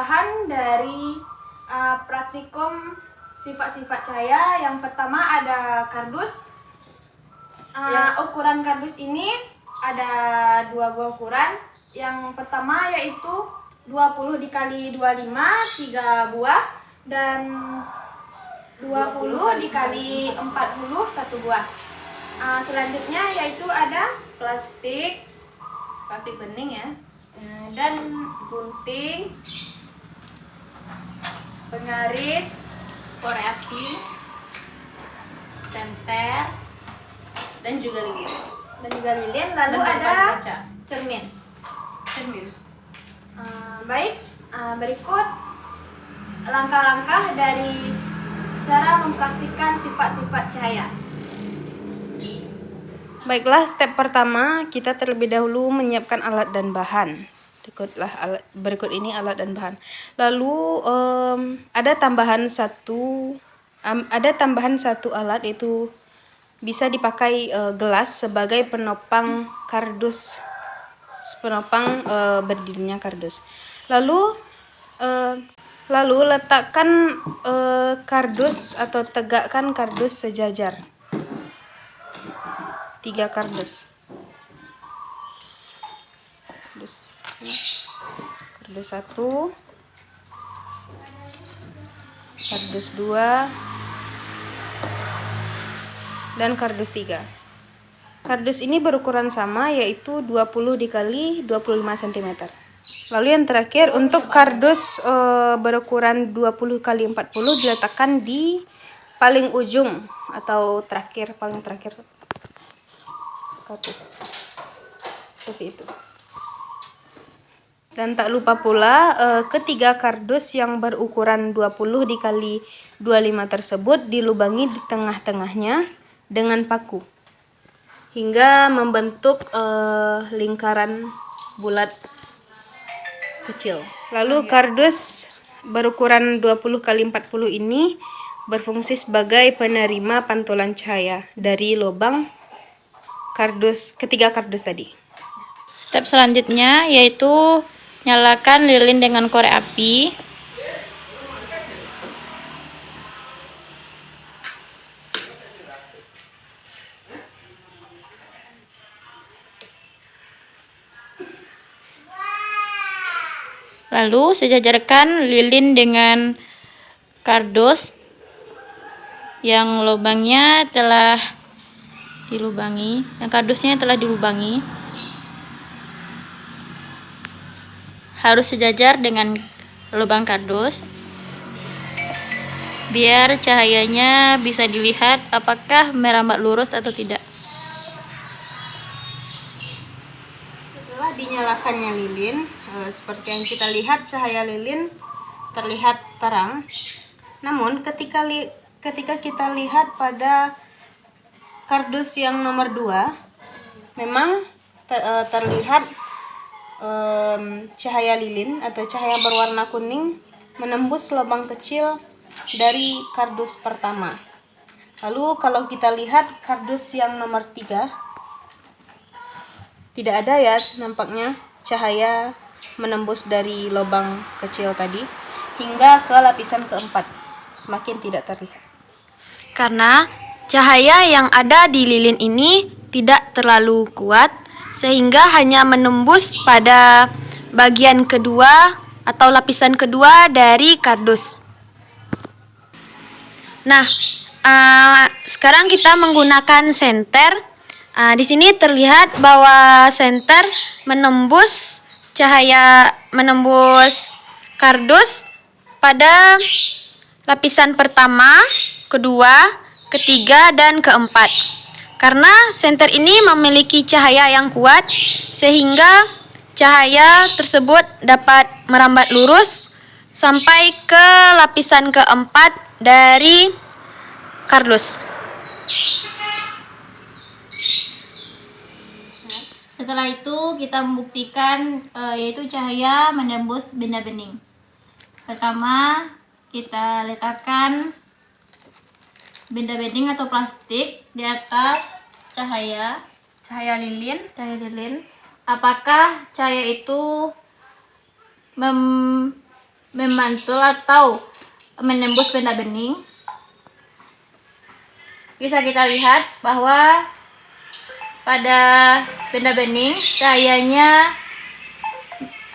bahan dari praktikum sifat-sifat cahaya. Yang pertama ada kardus. Ukuran kardus ini ada 2 buah ukuran. Yang pertama yaitu 20 dikali 25, 3 buah, dan 20 dikali 40, 1 buah. Selanjutnya yaitu ada plastik bening ya, dan gunting, pengaris, korek api, senter, dan juga lilin. Lalu Dan ada kaca. cermin. Cermin. Berikut langkah-langkah dari cara mempraktikkan sifat-sifat cahaya. Baiklah, step pertama kita terlebih dahulu menyiapkan alat dan bahan. Berikut ini alat dan bahan. Lalu ada tambahan satu alat, yaitu bisa dipakai gelas sebagai penopang kardus, berdirinya kardus. Lalu letakkan kardus atau tegakkan kardus sejajar. 3 kardus. Kardus 1, kardus 2, dan kardus 3. Kardus ini berukuran sama, yaitu 20 dikali 25 cm. Lalu yang terakhir, untuk kardus berukuran 20 kali 40 diletakkan di paling ujung atau paling terakhir kardus. Seperti itu. Dan tak lupa pula ketiga kardus yang berukuran 20 dikali 25 tersebut dilubangi di tengah-tengahnya dengan paku hingga membentuk lingkaran bulat kecil. Lalu kardus berukuran 20 kali 40 ini berfungsi sebagai penerima pantulan cahaya dari lubang ketiga kardus tadi. Step selanjutnya yaitu nyalakan lilin dengan korek api. Lalu sejajarkan lilin dengan kardus yang lubangnya telah dilubangi, kardusnya telah dilubangi. Harus sejajar dengan lubang kardus biar cahayanya bisa dilihat apakah merambat lurus atau tidak. Setelah dinyalakannya lilin, seperti yang kita lihat, cahaya lilin terlihat terang. Namun ketika kita lihat pada kardus yang nomor 2, memang terlihat cahaya lilin atau cahaya berwarna kuning menembus lubang kecil dari kardus pertama. Lalu kalau kita lihat kardus yang nomor 3, tidak ada ya nampaknya cahaya menembus dari lubang kecil tadi hingga ke lapisan keempat, semakin tidak terlihat. Karena cahaya yang ada di lilin ini tidak terlalu kuat, sehingga hanya menembus pada bagian kedua atau lapisan kedua dari kardus. Nah, sekarang kita menggunakan senter. Di sini terlihat bahwa senter menembus kardus pada lapisan pertama, kedua, ketiga, dan keempat. Karena senter ini memiliki cahaya yang kuat, sehingga cahaya tersebut dapat merambat lurus sampai ke lapisan keempat dari kardus. Setelah itu kita membuktikan yaitu cahaya menembus benda bening. Pertama, kita letakkan benda bening atau plastik di atas cahaya lilin. Apakah cahaya itu memantul atau menembus benda bening, bisa kita lihat bahwa pada benda bening cahayanya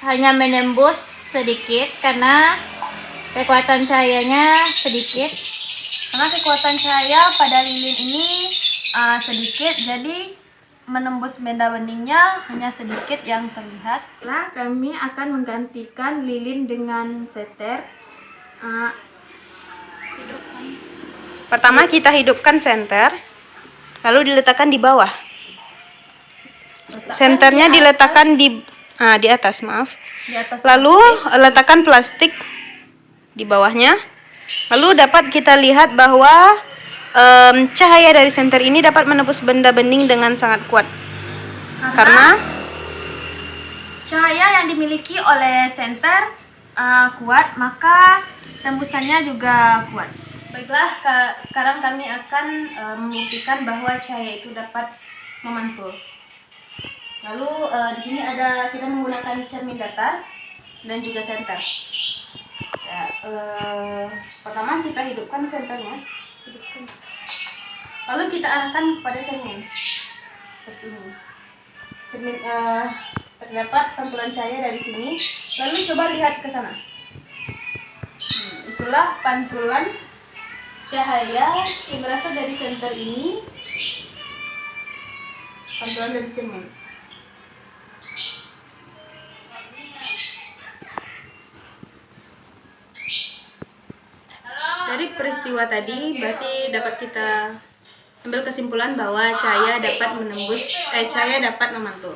hanya menembus sedikit karena kekuatan cahayanya sedikit. Karena kekuatan cahaya pada lilin ini sedikit, jadi menembus benda beningnya hanya sedikit yang terlihat. Nah, kami akan menggantikan lilin dengan senter. Pertama kita hidupkan senter, lalu diletakkan di bawah. Senternya diletakkan di atas, maaf. Di atas Lalu letakkan plastik di bawahnya. Lalu dapat kita lihat bahwa cahaya dari senter ini dapat menembus benda bening dengan sangat kuat. Karena cahaya yang dimiliki oleh senter kuat, maka tembusannya juga kuat. Baiklah, sekarang kami akan membuktikan bahwa cahaya itu dapat memantul. Lalu di sini kita menggunakan cermin datar dan juga senter. Ya, pertama kita hidupkan senternya. Lalu kita arahkan kepada cermin seperti ini. Cermin terdapat pantulan cahaya dari sini. Lalu coba lihat ke sana. Itulah pantulan cahaya yang berasal dari senter ini. Pantulan dari cermin. Dari peristiwa tadi berarti dapat kita ambil kesimpulan bahwa cahaya dapat memantul.